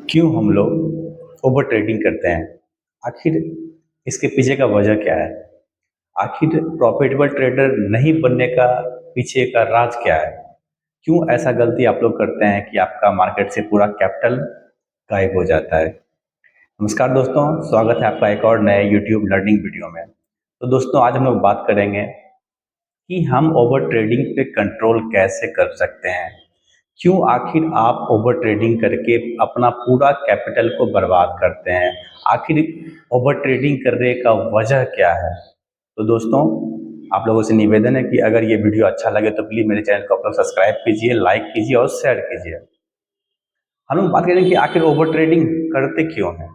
क्यों हम लोग ओवर ट्रेडिंग करते हैं? आखिर इसके पीछे का वजह क्या है? आखिर प्रॉफिटेबल ट्रेडर नहीं बनने का पीछे का राज क्या है? क्यों ऐसा गलती आप लोग करते हैं कि आपका मार्केट से पूरा कैपिटल गायब हो जाता है? नमस्कार दोस्तों, स्वागत है आपका एक और नए यूट्यूब लर्निंग वीडियो में। तो दोस्तों, आज हम लोग बात करेंगे कि हम ओवर ट्रेडिंग पे कंट्रोल कैसे कर सकते हैं। क्यों आखिर आप ओवर ट्रेडिंग करके अपना पूरा कैपिटल को बर्बाद करते हैं? आखिर ओवर ट्रेडिंग करने का वजह क्या है? तो दोस्तों, आप लोगों से निवेदन है कि अगर ये वीडियो अच्छा लगे तो प्लीज़ मेरे चैनल को आप लोग सब्सक्राइब कीजिए, लाइक कीजिए और शेयर कीजिए। हम लोग बात करें कि आखिर ओवर ट्रेडिंग करते क्यों हैं?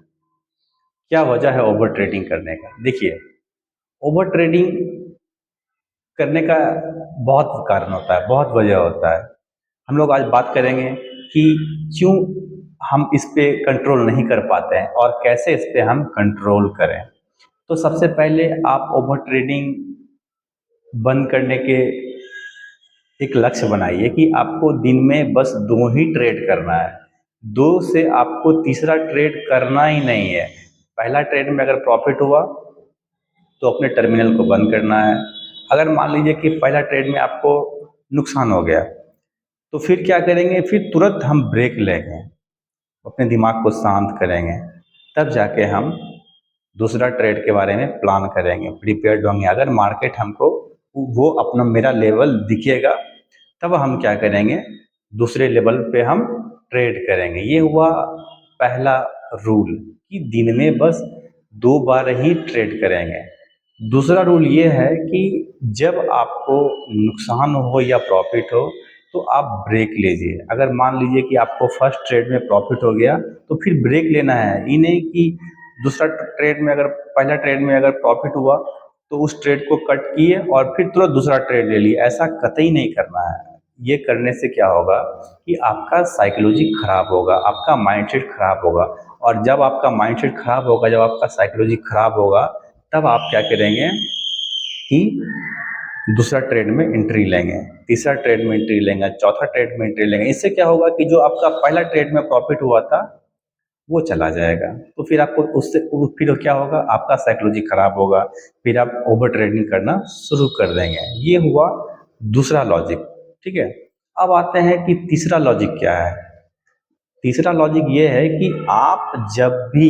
क्या वजह है ओवर ट्रेडिंग करने का? देखिए, ओवर ट्रेडिंग करने का बहुत कारण होता है, बहुत वजह होता है। हम लोग आज बात करेंगे कि क्यों हम इस पे कंट्रोल नहीं कर पाते हैं और कैसे इस पे हम कंट्रोल करें। तो सबसे पहले आप ओवर ट्रेडिंग बंद करने के एक लक्ष्य बनाइए कि आपको दिन में बस 2 ही ट्रेड करना है। 2 से आपको तीसरा ट्रेड करना ही नहीं है। पहला ट्रेड में अगर प्रॉफिट हुआ तो अपने टर्मिनल को बंद करना है। अगर मान लीजिए कि पहला ट्रेड में आपको नुकसान हो गया तो फिर क्या करेंगे? फिर तुरंत हम ब्रेक लेंगे, अपने दिमाग को शांत करेंगे, तब जाके हम दूसरा ट्रेड के बारे में प्लान करेंगे, प्रिपेयर्ड होंगे। अगर मार्केट हमको वो अपना मेरा लेवल दिखेगा तब हम क्या करेंगे? दूसरे लेवल पे हम ट्रेड करेंगे। ये हुआ पहला रूल कि दिन में बस 2 बार ही ट्रेड करेंगे। दूसरा रूल ये है कि जब आपको नुकसान हो या प्रॉफिट हो तो आप ब्रेक लीजिए। अगर मान लीजिए कि आपको फर्स्ट ट्रेड में प्रॉफिट हो गया तो फिर ब्रेक लेना है। ये नहीं कि दूसरा ट्रेड में अगर पहला ट्रेड में अगर प्रॉफिट हुआ तो उस ट्रेड को कट किए और फिर तुरंत दूसरा ट्रेड ले लिए। ऐसा कतई नहीं करना है। ये करने से क्या होगा कि आपका साइकोलॉजी खराब होगा, आपका माइंडसेट खराब होगा। और जब आपका माइंडसेट खराब होगा, जब आपका साइकोलॉजी खराब होगा, तब आप क्या करेंगे कि दूसरा ट्रेड में एंट्री लेंगे, तीसरा ट्रेड में एंट्री लेंगे, चौथा ट्रेड में एंट्री लेंगे। इससे क्या होगा कि जो आपका पहला ट्रेड में प्रॉफिट हुआ था वो चला जाएगा। तो फिर आपको उससे फिर क्या होगा? आपका साइकोलॉजी खराब होगा, फिर आप ओवर ट्रेडिंग करना शुरू कर देंगे। ये हुआ दूसरा लॉजिक। ठीक है, अब आते हैं कि तीसरा लॉजिक क्या है। तीसरा लॉजिक ये है कि आप जब भी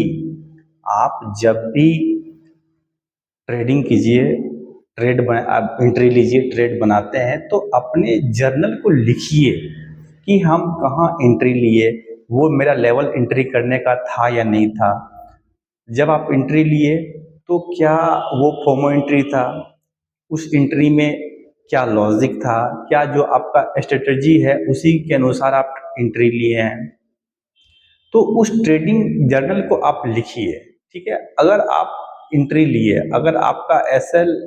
ट्रेडिंग कीजिए, आप एंट्री लीजिए, ट्रेड बनाते हैं तो अपने जर्नल को लिखिए कि हम कहाँ एंट्री लिए, वो मेरा लेवल एंट्री करने का था या नहीं था। जब आप एंट्री लिए तो क्या वो फोमो एंट्री था? उस एंट्री में क्या लॉजिक था? क्या जो आपका स्ट्रेटजी है उसी के अनुसार आप एंट्री लिए हैं? तो उस ट्रेडिंग जर्नल को आप लिखिए। ठीक है, अगर आप एंट्री लिए, अगर आपका एसएल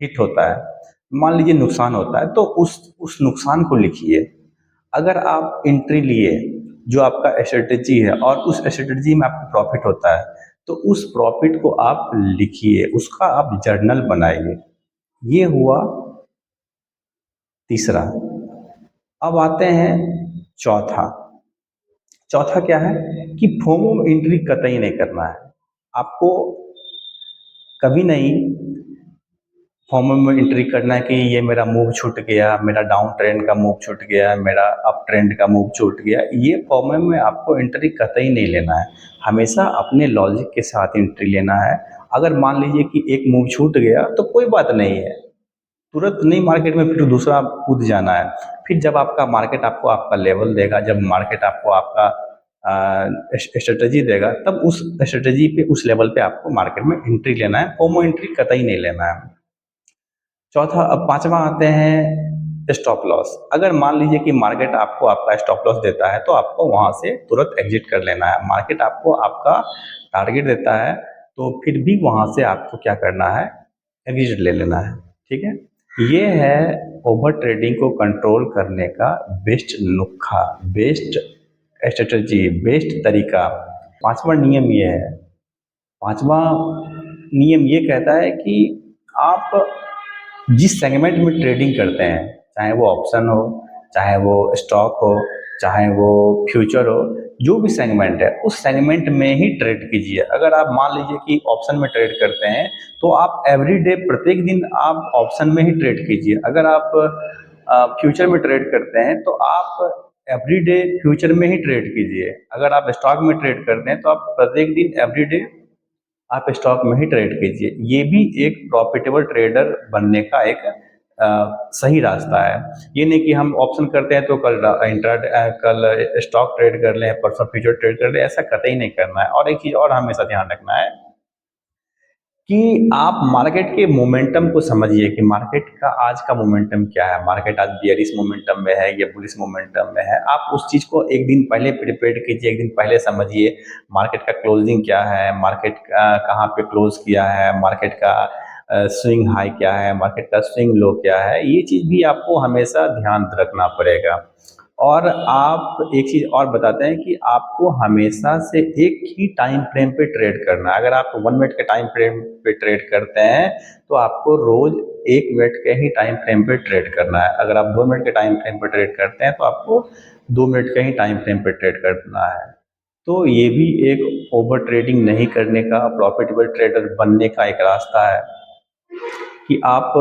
हिट होता है, मान लीजिए नुकसान होता है, तो उस नुकसान को लिखिए। अगर आप एंट्री लिए, जो आपका स्ट्रेटजी है और उस स्ट्रेटजी में आपको प्रॉफिट होता है, तो उस प्रॉफिट को आप लिखिए, उसका आप जर्नल बनाइए। ये हुआ तीसरा। अब आते हैं चौथा। चौथा क्या है कि फोमो एंट्री कतई नहीं करना है। आपको कभी नहीं फॉर्म में एंट्री करना है कि ये मेरा मूव छूट गया, मेरा डाउन ट्रेंड का मूव छूट गया, मेरा अप ट्रेंड का मूव छूट गया। ये फॉर्म में आपको एंट्री कतई नहीं लेना है। हमेशा अपने लॉजिक के साथ एंट्री लेना है। अगर मान लीजिए कि एक मूव छूट गया तो कोई बात नहीं है, तुरंत नहीं मार्केट में फिर दूसरा कूद जाना है। फिर जब आपका मार्केट आपको आपका लेवल देगा, जब मार्केट आपको आपका स्ट्रेटजी देगा, तब उस स्ट्रेटजी पे, उस लेवल पे आपको मार्केट में एंट्री लेना है। फोमो एंट्री कतई नहीं लेना है। चौथा, अब पांचवा आते हैं स्टॉप लॉस। अगर मान लीजिए कि मार्केट आपको आपका स्टॉप लॉस देता है तो आपको वहां से तुरंत एग्जिट कर लेना है। मार्केट आपको आपका टारगेट देता है तो फिर भी वहां से आपको क्या करना है? एग्जिट ले लेना है। ठीक है, ये है ओवर ट्रेडिंग को कंट्रोल करने का बेस्ट नुस्खा, बेस्ट स्ट्रेटजी, बेस्ट तरीका। पांचवा नियम ये है, पांचवा नियम ये कहता है कि आप जिस सेगमेंट में ट्रेडिंग करते हैं, चाहे वो ऑप्शन हो, चाहे वो स्टॉक हो, चाहे वो फ्यूचर हो, जो भी सेगमेंट है उस सेगमेंट में ही ट्रेड कीजिए। अगर आप मान लीजिए कि ऑप्शन में ट्रेड करते हैं तो आप एवरीडे प्रत्येक दिन आप ऑप्शन में ही ट्रेड कीजिए। अगर आप फ्यूचर में ट्रेड करते हैं तो आप एवरीडे फ्यूचर में ही ट्रेड कीजिए। अगर आप स्टॉक में ट्रेड करते हैं तो आप प्रत्येक दिन एवरीडे आप स्टॉक में ही ट्रेड कीजिए। ये भी एक प्रॉफिटेबल ट्रेडर बनने का एक सही रास्ता है। ये नहीं कि हम ऑप्शन करते हैं तो कल स्टॉक ट्रेड कर लें, परसों फ्यूचर ट्रेड कर लें, ऐसा कतई नहीं करना है। और एक चीज़ और हमेशा ध्यान रखना है कि आप मार्केट के मोमेंटम को समझिए कि मार्केट का आज का मोमेंटम क्या है। मार्केट आज बेयरिश मोमेंटम में है या बुलिश मोमेंटम में है, आप उस चीज़ को एक दिन पहले प्रिपेयर कीजिए, एक दिन पहले समझिए मार्केट का क्लोजिंग क्या है, मार्केट का कहाँ पे क्लोज किया है, मार्केट का स्विंग हाई क्या है, मार्केट का स्विंग लो क्या है। ये चीज़ भी आपको हमेशा ध्यान रखना पड़ेगा। और आप एक चीज़ और बताते हैं कि आपको हमेशा से एक ही टाइम फ्रेम पे ट्रेड करना है। अगर आप 1 मिनट के टाइम फ्रेम पे ट्रेड करते हैं तो आपको रोज 1 मिनट के ही टाइम फ्रेम पे ट्रेड करना है। अगर आप 2 मिनट के टाइम फ्रेम पे ट्रेड करते हैं तो आपको 2 मिनट के ही टाइम फ्रेम पे ट्रेड करना है। तो ये भी एक ओवर ट्रेडिंग नहीं करने का, प्रॉफिटेबल ट्रेडर बनने का एक रास्ता है कि आप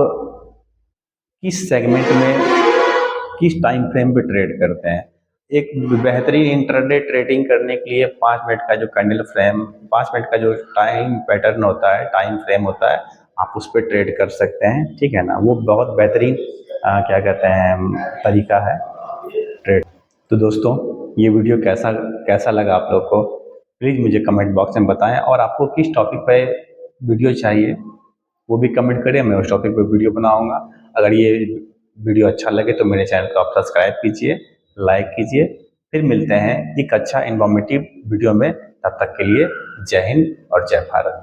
किस सेगमेंट में किस टाइम फ्रेम पे ट्रेड करते हैं। एक बेहतरीन इंट्राडे ट्रेडिंग करने के लिए 5 मिनट का जो कैंडल फ्रेम, 5 मिनट का जो टाइम पैटर्न होता है, टाइम फ्रेम होता है, आप उस पर ट्रेड कर सकते हैं, ठीक है ना। वो बहुत बेहतरीन क्या कहते हैं तरीका है ट्रेड। तो दोस्तों, ये वीडियो कैसा कैसा लगा आप लोग को, प्लीज़ मुझे कमेंट बॉक्स में बताएं। और आपको किस टॉपिक पे वीडियो चाहिए वो भी कमेंट करें, मैं उस टॉपिक पे वीडियो बनाऊंगा। अगर ये वीडियो अच्छा लगे तो मेरे चैनल को आप सब्सक्राइब कीजिए, लाइक कीजिए। फिर मिलते हैं एक अच्छा इन्फॉर्मेटिव वीडियो में, तब तक के लिए जय हिंद और जय भारत।